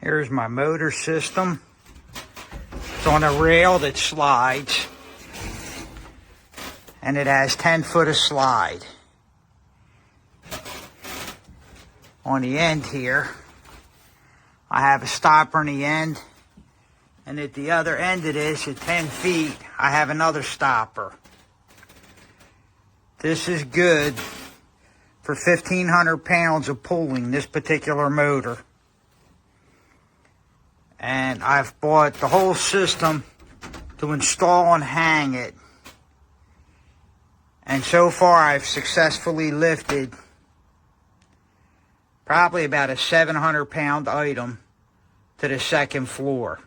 Here's my motor system. It's on a rail that slides, and it has 10 foot of slide. On the end here, I have a stopper on the end, and at the other end of this, at 10 feet, I have another stopper. This is good for 1,500 pounds of pulling, this particular motor. And I've bought the whole system to install and hang it. And so far I've successfully lifted probably about a 700 pound item to the second floor.